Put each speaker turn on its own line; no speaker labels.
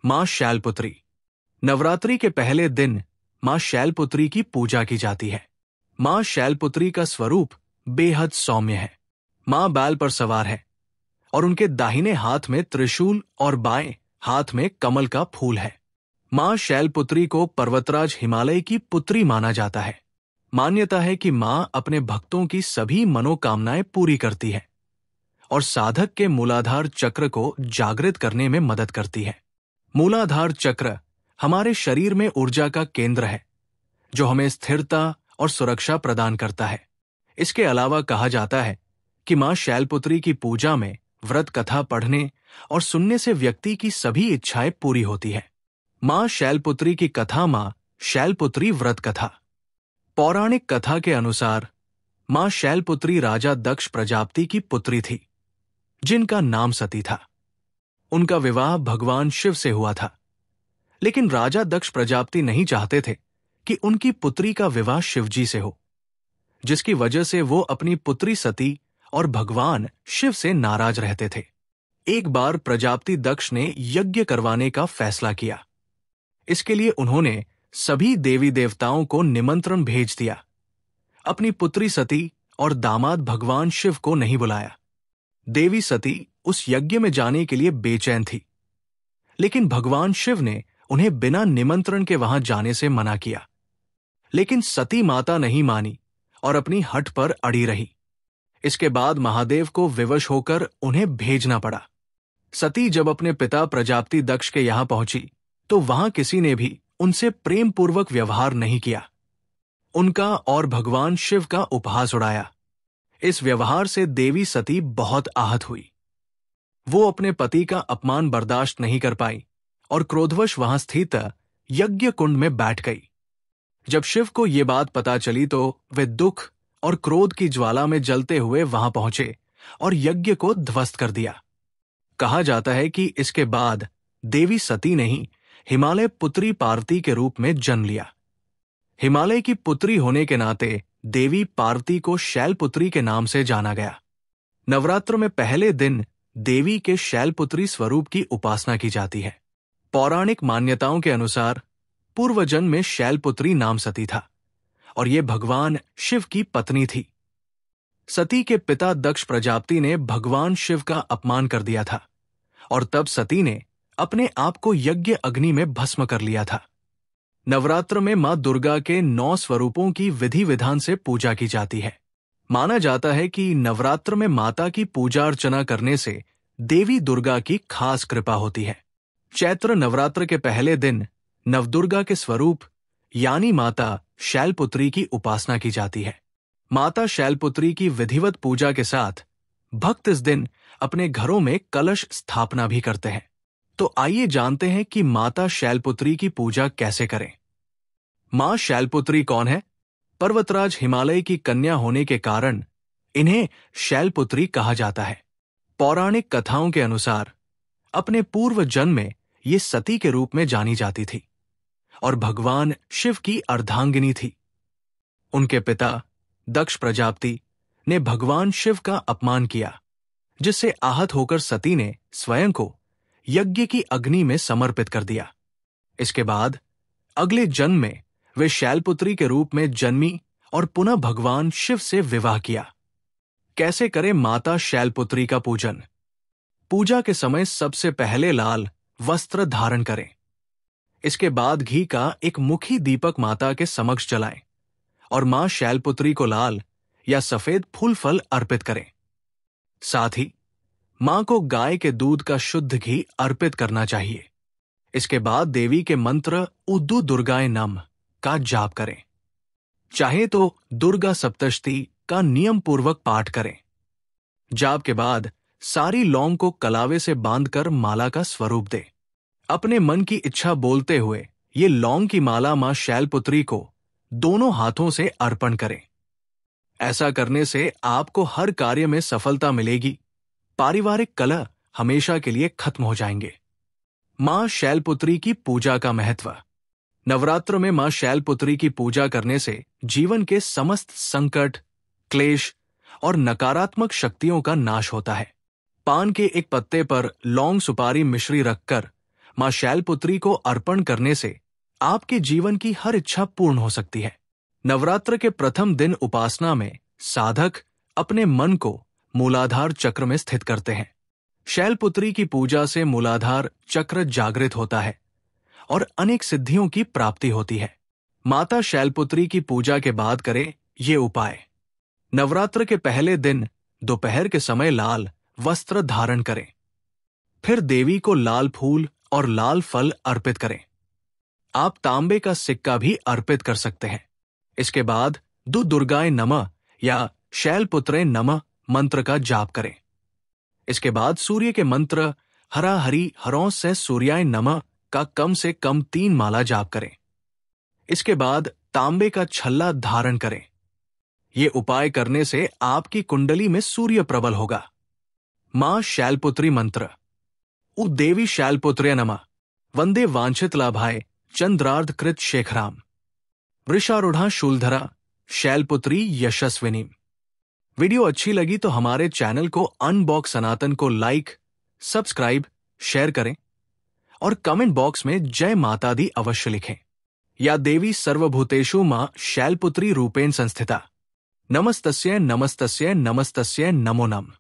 मां शैलपुत्री। नवरात्रि के पहले दिन मां शैलपुत्री की पूजा की जाती है। मां शैलपुत्री का स्वरूप बेहद सौम्य है। मां बैल पर सवार है और उनके दाहिने हाथ में त्रिशूल और बाएं हाथ में कमल का फूल है। मां शैलपुत्री को पर्वतराज हिमालय की पुत्री माना जाता है। मान्यता है कि मां अपने भक्तों की सभी मनोकामनाएं पूरी करती है और साधक के मूलाधार चक्र को जागृत करने में मदद करती है। मूलाधार चक्र हमारे शरीर में ऊर्जा का केंद्र है जो हमें स्थिरता और सुरक्षा प्रदान करता है। इसके अलावा कहा जाता है कि मां शैलपुत्री की पूजा में व्रत कथा पढ़ने और सुनने से व्यक्ति की सभी इच्छाएं पूरी होती है। मां शैलपुत्री की कथा मां शैलपुत्री व्रत कथा। पौराणिक कथा के अनुसार मां शैलपुत्री राजा दक्ष प्रजापति की पुत्री थी जिनका नाम सती था। उनका विवाह भगवान शिव से हुआ था, लेकिन राजा दक्ष प्रजापति नहीं चाहते थे कि उनकी पुत्री का विवाह शिवजी से हो, जिसकी वजह से वो अपनी पुत्री सती और भगवान शिव से नाराज रहते थे। एक बार प्रजापति दक्ष ने यज्ञ करवाने का फैसला किया। इसके लिए उन्होंने सभी देवी देवताओं को निमंत्रण भेज दिया। अपनी पुत्री सती और दामाद भगवान शिव को नहीं बुलाया। देवी सती उस यज्ञ में जाने के लिए बेचैन थी, लेकिन भगवान शिव ने उन्हें बिना निमंत्रण के वहां जाने से मना किया। लेकिन सती माता नहीं मानी और अपनी हठ पर अड़ी रही। इसके बाद महादेव को विवश होकर उन्हें भेजना पड़ा। सती जब अपने पिता प्रजापति दक्ष के यहां पहुंची तो वहां किसी ने भी उनसे प्रेम पूर्वक व्यवहार नहीं किया। उनका और भगवान शिव का उपहास उड़ाया। इस व्यवहार से देवी सती बहुत आहत हुई। वो अपने पति का अपमान बर्दाश्त नहीं कर पाई और क्रोधवश वहां स्थित यज्ञ कुंड में बैठ गई। जब शिव को ये बात पता चली तो वे दुख और क्रोध की ज्वाला में जलते हुए वहां पहुंचे और यज्ञ को ध्वस्त कर दिया। कहा जाता है कि इसके बाद देवी सती ने ही हिमालय पुत्री पार्वती के रूप में जन्म लिया। हिमालय की पुत्री होने के नाते देवी पार्वती को शैलपुत्री के नाम से जाना गया। नवरात्र में पहले दिन देवी के शैलपुत्री स्वरूप की उपासना की जाती है। पौराणिक मान्यताओं के अनुसार पूर्व जन्म में शैलपुत्री नाम सती था और ये भगवान शिव की पत्नी थी। सती के पिता दक्ष प्रजापति ने भगवान शिव का अपमान कर दिया था और तब सती ने अपने आप को यज्ञ अग्नि में भस्म कर लिया था। नवरात्र में मां दुर्गा के 9 स्वरूपों की विधि विधान से पूजा की जाती है। माना जाता है कि नवरात्र में माता की पूजा अर्चना करने से देवी दुर्गा की खास कृपा होती है। चैत्र नवरात्र के पहले दिन नवदुर्गा के स्वरूप यानी माता शैलपुत्री की उपासना की जाती है। माता शैलपुत्री की विधिवत पूजा के साथ भक्त इस दिन अपने घरों में कलश स्थापना भी करते हैं। तो आइए जानते हैं कि माता शैलपुत्री की पूजा कैसे करें। मां शैलपुत्री कौन है? पर्वतराज हिमालय की कन्या होने के कारण इन्हें शैलपुत्री कहा जाता है। पौराणिक कथाओं के अनुसार अपने पूर्व जन्म में ये सती के रूप में जानी जाती थी और भगवान शिव की अर्धांगिनी थी। उनके पिता दक्ष प्रजापति ने भगवान शिव का अपमान किया, जिससे आहत होकर सती ने स्वयं को यज्ञ की अग्नि में समर्पित कर दिया। इसके बाद अगले जन्म में वे शैलपुत्री के रूप में जन्मी और पुनः भगवान शिव से विवाह किया। कैसे करें माता शैलपुत्री का पूजन? पूजा के समय सबसे पहले लाल वस्त्र धारण करें। इसके बाद घी का एक मुखी दीपक माता के समक्ष जलाएं और मां शैलपुत्री को लाल या सफेद फूल फल अर्पित करें। साथ ही मां को गाय के दूध का शुद्ध घी अर्पित करना चाहिए। इसके बाद देवी के मंत्र उद्दु दुर्गाए नम का जाप करें। चाहे तो दुर्गा सप्तशती का नियम पूर्वक पाठ करें। जाप के बाद सारी लौंग को कलावे से बांधकर माला का स्वरूप दे। अपने मन की इच्छा बोलते हुए ये लौंग की माला मां शैलपुत्री को दोनों हाथों से अर्पण करें। ऐसा करने से आपको हर कार्य में सफलता मिलेगी। पारिवारिक कलह हमेशा के लिए खत्म हो जाएंगे। मां शैलपुत्री की पूजा का महत्व। नवरात्र में मां शैलपुत्री की पूजा करने से जीवन के समस्त संकट, क्लेश और नकारात्मक शक्तियों का नाश होता है। पान के एक पत्ते पर लौंग सुपारी मिश्री रखकर मां शैलपुत्री को अर्पण करने से आपके जीवन की हर इच्छा पूर्ण हो सकती है। नवरात्र के प्रथम दिन उपासना में साधक अपने मन को मूलाधार चक्र में स्थित करते हैं। शैलपुत्री की पूजा से मूलाधार चक्र जागृत होता है और अनेक सिद्धियों की प्राप्ति होती है। माता शैलपुत्री की पूजा के बाद करें ये उपाय। नवरात्र के पहले दिन दोपहर के समय लाल वस्त्र धारण करें। फिर देवी को लाल फूल और लाल फल अर्पित करें। आप तांबे का सिक्का भी अर्पित कर सकते हैं। इसके बाद दुर्गाय नमः या शैलपुत्रे नमः मंत्र का जाप करें। इसके बाद सूर्य के मंत्र हरा हरि हरों से सूर्याय नमः का कम से कम 3 माला जाप करें। इसके बाद तांबे का छल्ला धारण करें। ये उपाय करने से आपकी कुंडली में सूर्य प्रबल होगा। मां शैलपुत्री मंत्र। उ देवी शैलपुत्र्य नमः वंदे वांछित लाभाय चंद्रार्ध कृत शेखराम वृषारूढ़ा शूलधरा शैलपुत्री यशस्विनी। वीडियो अच्छी लगी तो हमारे चैनल को अनबॉक्स सनातन को लाइक, सब्सक्राइब, शेयर करें और कमेंट बॉक्स में जय माता दी अवश्य लिखें। या देवी सर्वभूतेषु मां शैलपुत्री रूपेण संस्थिता। नमस्तस्यै नमस्तस्यै नमस्तस्यै नमो नमः।